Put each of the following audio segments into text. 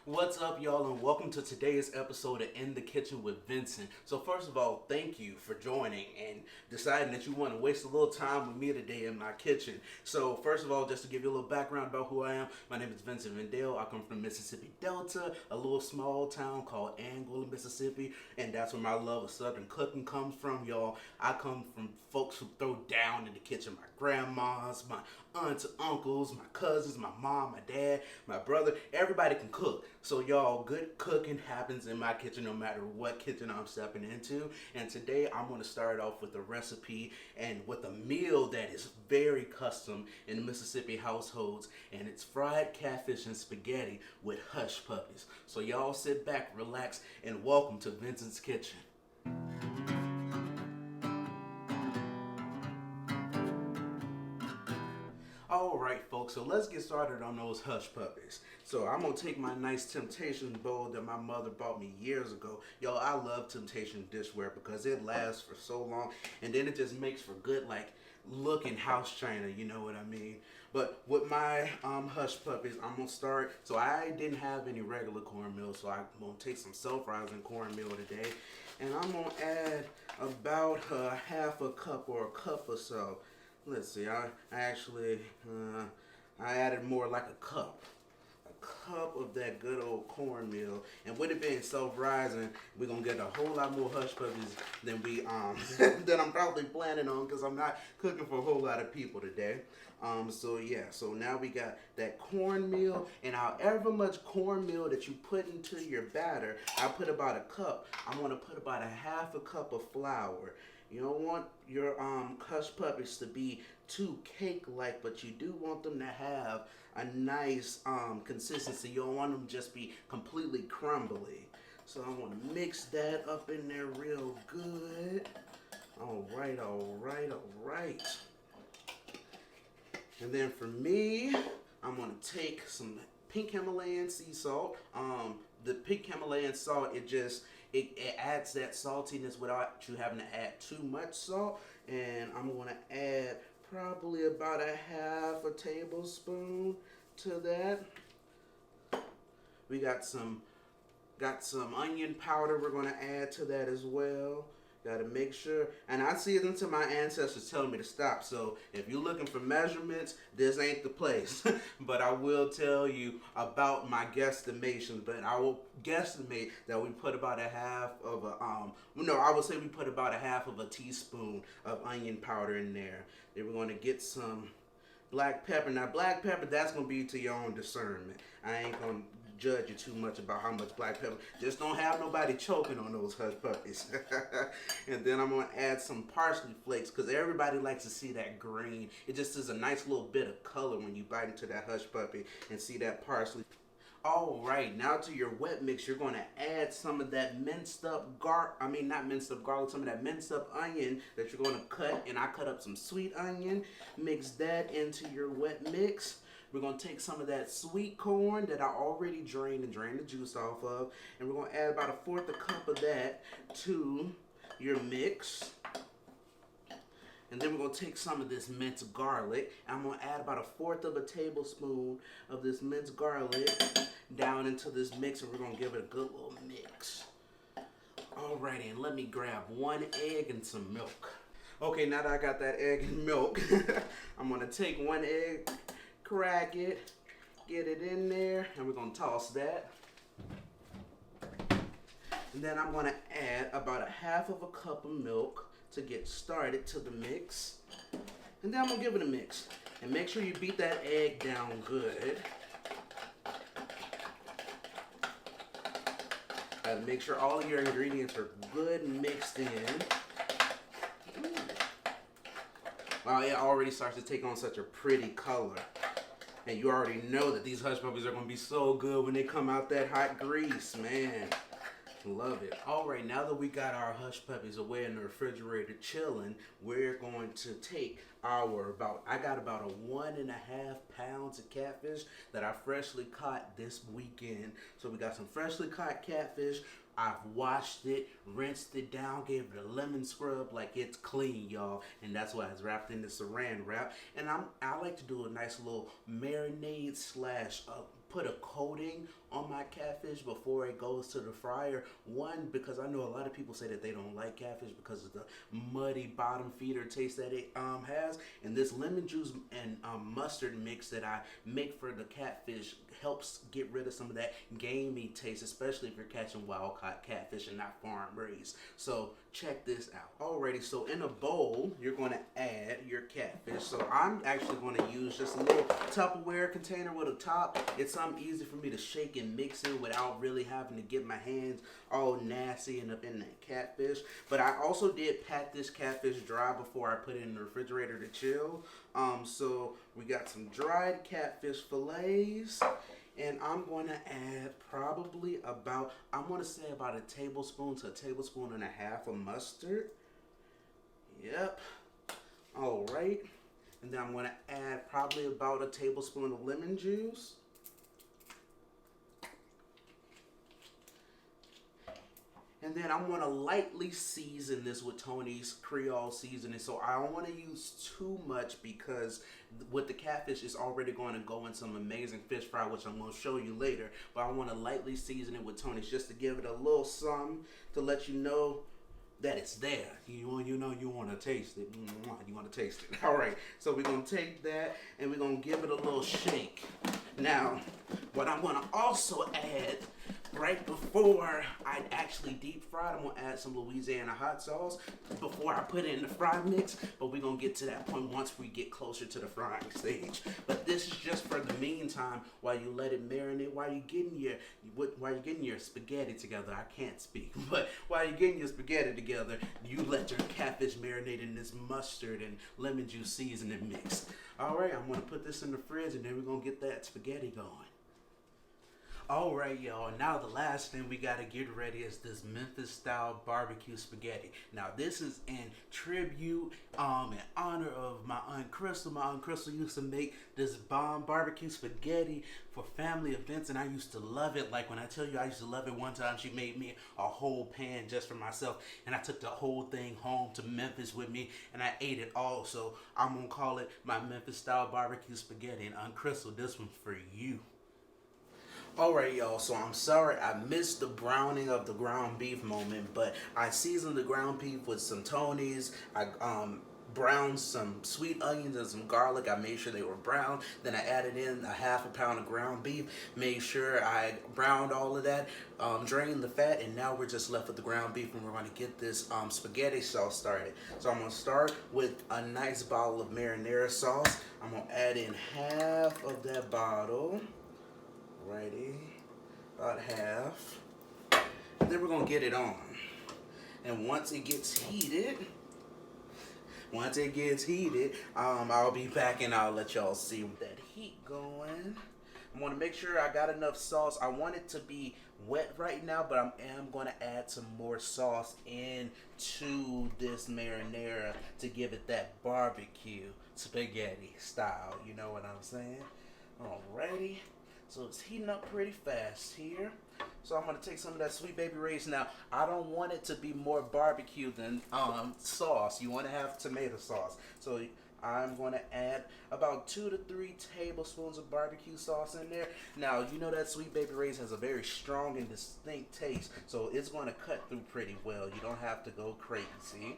What's up, y'all, and welcome to today's episode of In the Kitchen with Vincent. So first of all, thank you for joining and deciding that you want to waste a little time with me today in my kitchen. So first of all, just to give you a little background about who I am, my name is Vincent Vendale. I come from Mississippi Delta, a little small town called Angola, Mississippi, and that's where my love of Southern cooking comes from, y'all. I come from folks who throw down in the kitchen, my grandmas, my aunts, uncles, my cousins, my mom, my dad, my brother. Everybody can cook. So y'all, good cooking happens in my kitchen no matter what kitchen I'm stepping into. And today I'm going to start off with a recipe and with a meal that is very custom in Mississippi households, and it's fried catfish and spaghetti with hush puppies. So y'all sit back, relax, and welcome to Vincent's Kitchen. Alright folks, so let's get started on those hush puppies. So I'm going to take my nice Temptation bowl that my mother bought me years ago. Yo, I love Temptation dishware because it lasts for so long, and then it just makes for good, like, looking house china, you know what I mean? But with my hush puppies, I'm going to start. So I didn't have any regular cornmeal, so I'm going to take some self-rising cornmeal today. And I'm going to add about half a cup or a cup or so. Let's see, I added more like a cup of that good old cornmeal. And with it being self-rising, we're gonna get a whole lot more hush puppies than we than I'm probably planning on, because I'm not cooking for a whole lot of people today. So yeah, so now we got that cornmeal, and however much cornmeal that you put into your batter, I put about a cup. I'm gonna put about a half a cup of flour. You don't want your hush puppies to be too cake-like, but you do want them to have a nice consistency. You don't want them to just be completely crumbly. So I'm going to mix that up in there real good. All right. And then for me, I'm going to take some pink Himalayan sea salt. The pink Himalayan salt, it adds that saltiness without you having to add too much salt. And I'm going to add probably about a half a tablespoon to that. We got some onion powder we're going to add to that as well. Got to make sure, and I see it until my ancestors telling me to stop. So if you're looking for measurements, this ain't the place. But I will tell you about my guesstimations. But I will guesstimate that we put about a half of I would say we put about a half of a teaspoon of onion powder in there. Then we're going to get some black pepper. Now black pepper, that's going to be to your own discernment. I ain't going to judge you too much about how much black pepper. Just don't have nobody choking on those hush puppies. And then I'm going to add some parsley flakes, because everybody likes to see that green. It just is a nice little bit of color when you bite into that hush puppy and see that parsley. Alright, now to your wet mix, you're going to add some of that minced up some of that minced up onion that you're going to cut. And I cut up some sweet onion. Mix that into your wet mix. We're going to take some of that sweet corn that I already drained and drained the juice off of, and we're going to add about a fourth a cup of that to your mix. And then we're going to take some of this minced garlic, and I'm going to add about a fourth of a tablespoon of this minced garlic down into this mix, and we're going to give it a good little mix. Alrighty, and let me grab one egg and some milk. Okay, now that I got that egg and milk, I'm going to take one egg, crack it, get it in there, and we're going to toss that. And then I'm going to add about a half of a cup of milk to get started to the mix. And then I'm going to give it a mix. And make sure you beat that egg down good. Make sure all of your ingredients are good mixed in. Wow, it already starts to take on such a pretty color. And you already know that these hush puppies are going to be so good when they come out that hot grease, man. Love it. All right, now that we got our hush puppies away in the refrigerator chilling, we're going to take I got about a 1.5 pounds of catfish that I freshly caught this weekend. So we got some freshly caught catfish. I've washed it, rinsed it down, gave it a lemon scrub like it's clean, y'all. And that's why it's wrapped in the saran wrap. And I like to do a nice little marinade slash put a coating on my catfish before it goes to the fryer. One, because I know a lot of people say that they don't like catfish because of the muddy bottom feeder taste that it has. And this lemon juice and mustard mix that I make for the catfish helps get rid of some of that gamey taste, especially if you're catching wild caught catfish and not farm raised. So check this out. Alrighty, so in a bowl, you're going to add your catfish. So I'm actually going to use just a little Tupperware container with a top. It's something easy for me to shake and mix in without really having to get my hands all nasty and up in that catfish. But I also did pat this catfish dry before I put it in the refrigerator to chill. So we got some dried catfish fillets. And I'm going to add probably about, I'm going to say about a tablespoon to a tablespoon and a half of mustard. Yep. All right. And then I'm going to add probably about a tablespoon of lemon juice. And then I'm going to lightly season this with Tony's Creole seasoning. So I don't want to use too much because with the catfish, it's already going to go in some amazing fish fry, which I'm going to show you later. But I want to lightly season it with Tony's just to give it a little something to let you know that it's there. You want to taste it. You want to taste it. All right. So we're going to take that and we're going to give it a little shake. Now, what I'm going to also add right before I actually deep fry it, I'm going to add some Louisiana hot sauce before I put it in the fry mix. But we're going to get to that point once we get closer to the frying stage. But this is just for the meantime while you let it marinate, while you're getting your spaghetti together. I can't speak. But while you're getting your spaghetti together, you let your catfish marinate in this mustard and lemon juice seasoning mix. All right, I'm going to put this in the fridge and then we're going to get that spaghetti going. Alright, y'all, now the last thing we gotta get ready is this Memphis Style BBQ Spaghetti. Now this is in tribute, in honor of my Aunt Crystal. My Aunt Crystal used to make this bomb barbecue spaghetti for family events, and I used to love it. Like when I tell you I used to love it, one time she made me a whole pan just for myself, and I took the whole thing home to Memphis with me, and I ate it all. So I'm gonna call it my Memphis Style BBQ Spaghetti, and Aunt Crystal, this one's for you. Alright, y'all, so I'm sorry I missed the browning of the ground beef moment, but I seasoned the ground beef with some Tony's. I browned some sweet onions and some garlic. I made sure they were brown. Then I added in a half a pound of ground beef, made sure I browned all of that, drained the fat, and now we're just left with the ground beef, and we're going to get this spaghetti sauce started. So I'm going to start with a nice bottle of marinara sauce. I'm going to add in half of that bottle. Righty, about half. And then we're gonna get it on. And once it gets heated, I'll be back and I'll let y'all see that heat going. I want to make sure I got enough sauce. I want it to be wet right now, but I am going to add some more sauce into this marinara to give it that barbecue spaghetti style. You know what I'm saying? Alrighty. So it's heating up pretty fast here. So I'm going to take some of that Sweet Baby Ray's. Now, I don't want it to be more barbecue than sauce. You want to have tomato sauce. So I'm going to add about 2 to 3 tablespoons of barbecue sauce in there. Now, you know that Sweet Baby Ray's has a very strong and distinct taste. So it's going to cut through pretty well. You don't have to go crazy.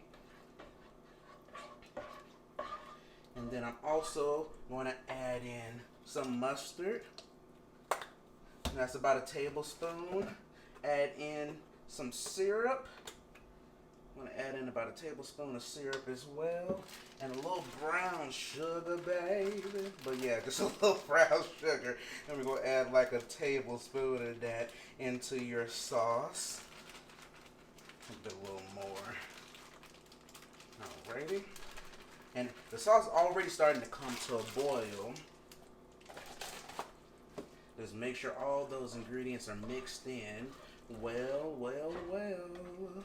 And then I'm also going to add in some mustard. That's about a tablespoon. Add in some syrup. I'm going to add in about a tablespoon of syrup as well. And a little brown sugar, baby. But yeah, just a little brown sugar. And we're going to add like a tablespoon of that into your sauce. A little more. Alrighty. And the sauce is already starting to come to a boil. Just make sure all those ingredients are mixed in Well, well, well.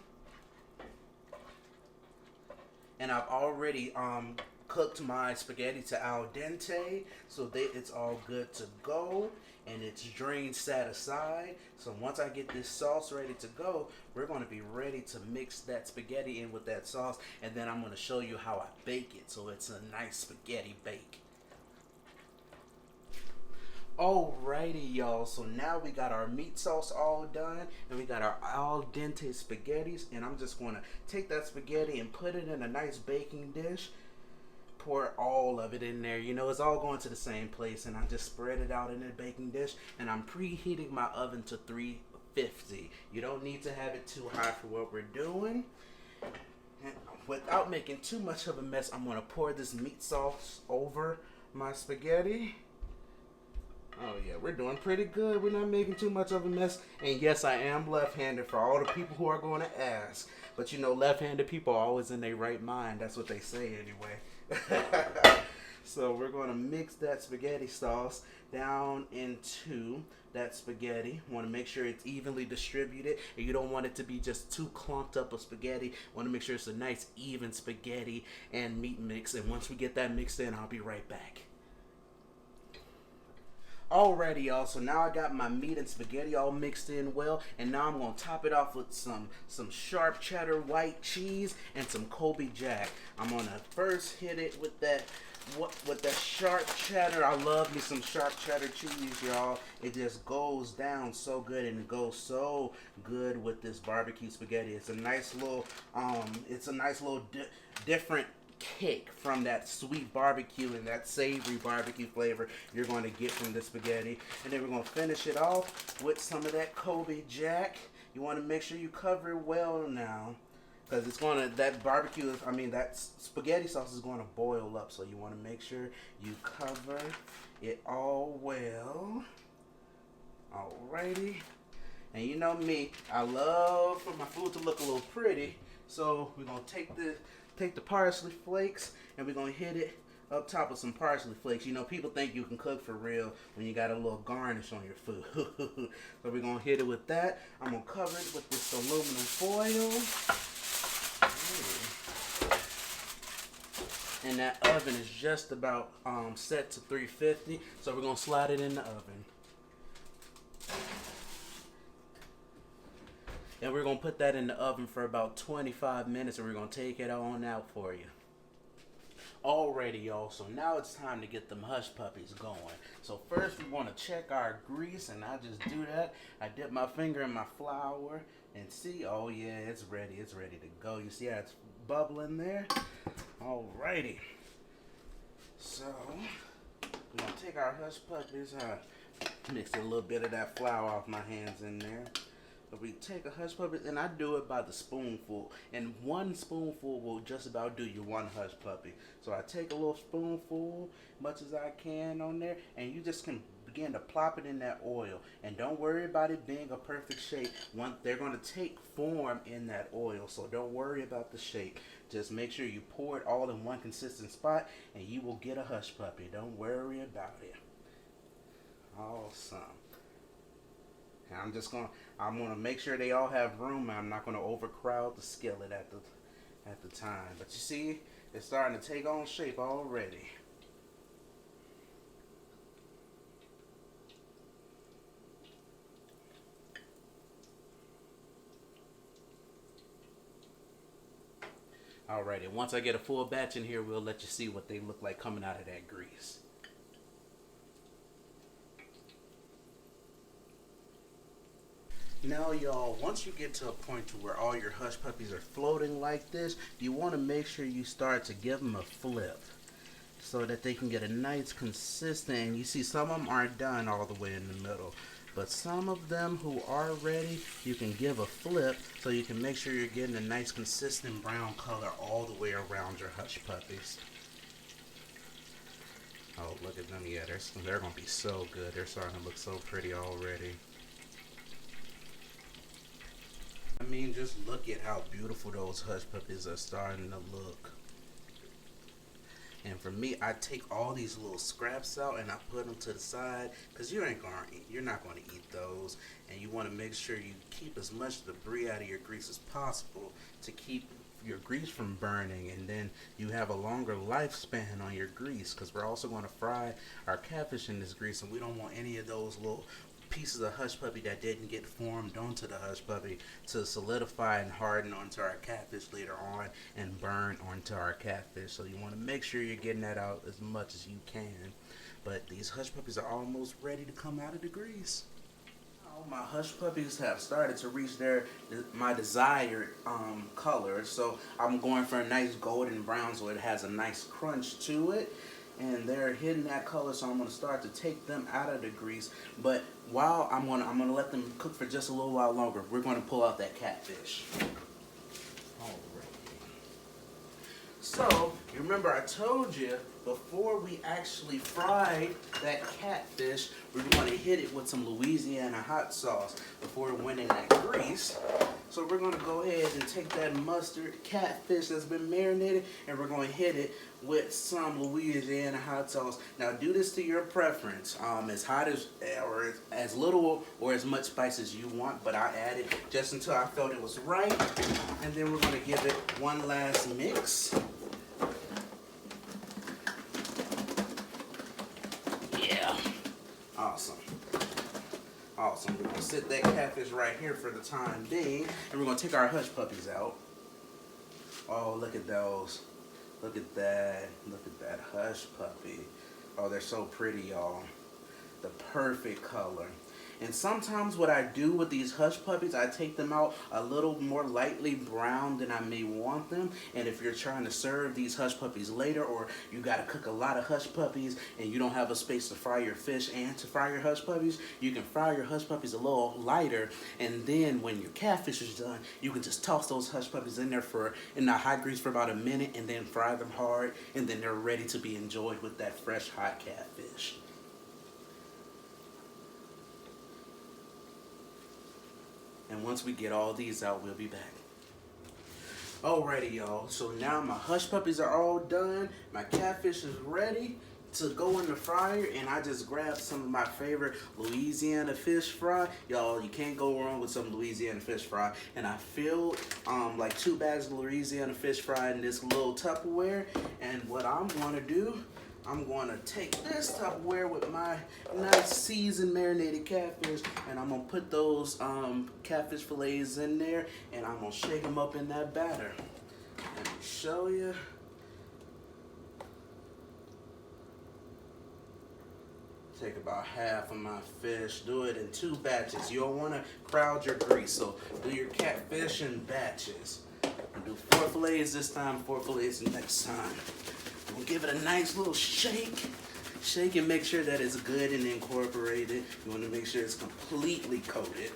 And I've already cooked my spaghetti to al dente, so it's all good to go, and it's drained, set aside. So once I get this sauce ready to go, we're going to be ready to mix that spaghetti in with that sauce, and then I'm going to show you how I bake it so it's a nice spaghetti bake. Alrighty, y'all, so now we got our meat sauce all done, and we got our al dente spaghettis, and I'm just going to take that spaghetti and put it in a nice baking dish. Pour all of it in there. You know, it's all going to the same place, and I just spread it out in a baking dish, and I'm preheating my oven to 350. You don't need to have it too high for what we're doing. And without making too much of a mess, I'm going to pour this meat sauce over my spaghetti. Oh yeah, we're doing pretty good. We're not making too much of a mess. And yes, I am left-handed for all the people who are going to ask. But you know, left-handed people are always in their right mind. That's what they say anyway. So we're going to mix that spaghetti sauce down into that spaghetti. Want to make sure it's evenly distributed, and you don't want it to be just too clumped up of spaghetti. Want to make sure it's a nice even spaghetti and meat mix. And once we get that mixed in, I'll be right back. Alrighty, y'all, so now I got my meat and spaghetti all mixed in well, and now I'm going to top it off with some sharp cheddar white cheese and some Kobe Jack. I'm going to first hit it with that sharp cheddar. I love me some sharp cheddar cheese, y'all. It just goes down so good, and it goes so good with this barbecue spaghetti. It's a nice little different kick from that sweet barbecue and that savory barbecue flavor you're going to get from the spaghetti. And then we're going to finish it off with some of that Kobe Jack. You want to make sure you cover it well now, because it's going to, that spaghetti sauce is going to boil up, so you want to make sure you cover it all well. Alrighty. And you know me, I love for my food to look a little pretty, so we're going to take the parsley flakes, and we're going to hit it up top with some parsley flakes. You know, people think you can cook for real when you got a little garnish on your food. So we're going to hit it with that. I'm going to cover it with this aluminum foil. And that oven is just about set to 350. So we're going to slide it in the oven. And we're going to put that in the oven for about 25 minutes, and we're going to take it on out for you. Alrighty, y'all, so now it's time to get them hush puppies going. So first we want to check our grease, and I just do that. I dip my finger in my flour and see, oh yeah, it's ready to go. You see how it's bubbling there? Alrighty. So we're going to take our hush puppies, mix a little bit of that flour off my hands in there. But we take a hush puppy, and I do it by the spoonful, and one spoonful will just about do you one hush puppy. So I take a little spoonful, much as I can on there, and you just can begin to plop it in that oil. And don't worry about it being a perfect shape. They're going to take form in that oil, so don't worry about the shape. Just make sure you pour it all in one consistent spot, and you will get a hush puppy. Don't worry about it. Awesome. And I'm gonna make sure they all have room. I'm not gonna overcrowd the skillet at the time. But you see, it's starting to take on shape already. Alrighty, once I get a full batch in here, we'll let you see what they look like coming out of that grease. Now, y'all, once you get to a point to where all your hush puppies are floating like this, you want to make sure you start to give them a flip so that they can get a nice consistent, and you see some of them aren't done all the way in the middle, but some of them who are ready, you can give a flip so you can make sure you're getting a nice consistent brown color all the way around your hush puppies. Oh, look at them. Yeah, they're going to be so good. They're starting to look so pretty already. I mean, just look at how beautiful those hush puppies are starting to look. And for me, I take all these little scraps out and I put them to the side because you're not going to eat those, and you want to make sure you keep as much debris out of your grease as possible to keep your grease from burning, and then you have a longer lifespan on your grease because we're also going to fry our catfish in this grease, and we don't want any of those little pieces of hush puppy that didn't get formed onto the hush puppy to solidify and harden onto our catfish later on and burn onto our catfish. So you want to make sure you're getting that out as much as you can. But these hush puppies are almost ready to come out of the grease. My hush puppies have started to reach my desired color, so I'm going for a nice golden brown so it has a nice crunch to it, and they're hitting that color, so I'm going to start to take them out of the grease. But while I'm going to let them cook for just a little while longer, we're going to pull out that catfish. So, you remember I told you before we actually fried that catfish, we were going to hit it with some Louisiana hot sauce before it went in that grease. So we're going to go ahead and take that mustard catfish that's been marinated, and we're going to hit it with some Louisiana hot sauce. Now do this to your preference, as hot as or as little or as much spice as you want, but I added just until I felt it was right, and then we're going to give it one last mix. Yeah, awesome. Awesome. We're going to sit that catfish right here for the time being, and we're going to take our hush puppies out. Oh, look at those. Look at that. Look at that hush puppy. Oh, they're so pretty, y'all. The perfect color. And sometimes what I do with these hush puppies, I take them out a little more lightly brown than I may want them. And if you're trying to serve these hush puppies later, or you got to cook a lot of hush puppies and you don't have a space to fry your fish and to fry your hush puppies, you can fry your hush puppies a little lighter. And then when your catfish is done, you can just toss those hush puppies in there in the hot grease for about a minute, and then fry them hard, and then they're ready to be enjoyed with that fresh hot catfish. And once we get all these out, we'll be back. Alrighty, y'all. So now my hush puppies are all done. My catfish is ready to go in the fryer, and I just grabbed some of my favorite Louisiana fish fry. Y'all, you can't go wrong with some Louisiana fish fry. And I filled like 2 bags of Louisiana fish fry in this little Tupperware. And what I'm going to do, I'm going to take this Tupperware with my nice seasoned marinated catfish, and I'm going to put those catfish fillets in there, and I'm going to shake them up in that batter. Let me show you. Take about half of my fish. Do it in 2 batches. You don't want to crowd your grease, so do your catfish in batches. And do 4 fillets this time, 4 fillets next time. We'll give it a nice little shake. Shake and make sure that it's good and incorporated. You want to make sure it's completely coated.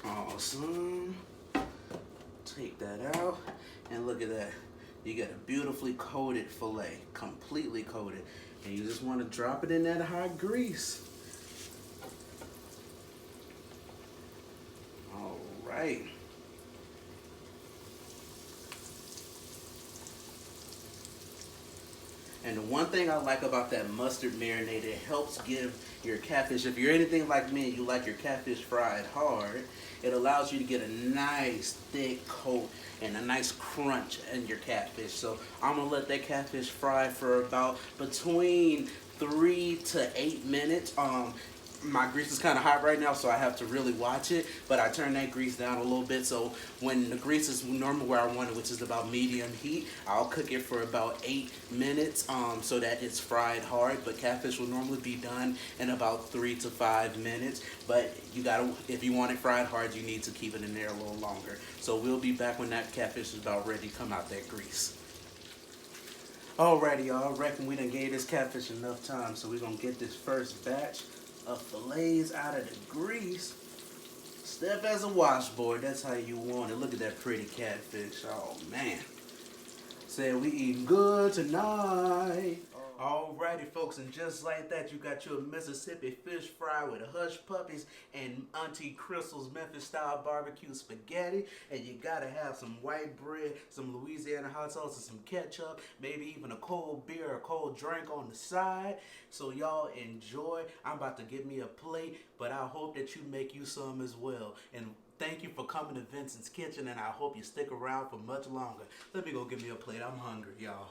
Awesome. Take that out. And look at that. You got a beautifully coated fillet. Completely coated. And you just want to drop it in that hot grease. All right. And the one thing I like about that mustard marinade, it helps give your catfish, if you're anything like me and you like your catfish fried hard, it allows you to get a nice thick coat and a nice crunch in your catfish. So I'm going to let that catfish fry for about between 3 to 8 minutes. My grease is kind of hot right now, so I have to really watch it, but I turn that grease down a little bit, so when the grease is normal where I want it, which is about medium heat, I'll cook it for about 8 minutes so that it's fried hard. But catfish will normally be done in about 3 to 5 minutes, but you gotta, if you want it fried hard, you need to keep it in there a little longer. So we'll be back when that catfish is about ready to come out that grease. Alrighty, y'all, I reckon we done gave this catfish enough time, so we're gonna get this first batch of fillets out of the grease. Step as a washboard, that's how you want it. Look at that pretty catfish. Oh man. Said we eating good tonight. Alrighty, folks, and just like that, you got your Mississippi fish fry with Hush Puppies and Auntie Crystal's Memphis Style BBQ Spaghetti. And you gotta have some white bread, some Louisiana hot sauce, and some ketchup, maybe even a cold beer or a cold drink on the side. So y'all enjoy. I'm about to get me a plate, but I hope that you make you some as well. And thank you for coming to Vincent's Kitchen, and I hope you stick around for much longer. Let me go get me a plate. I'm hungry, y'all.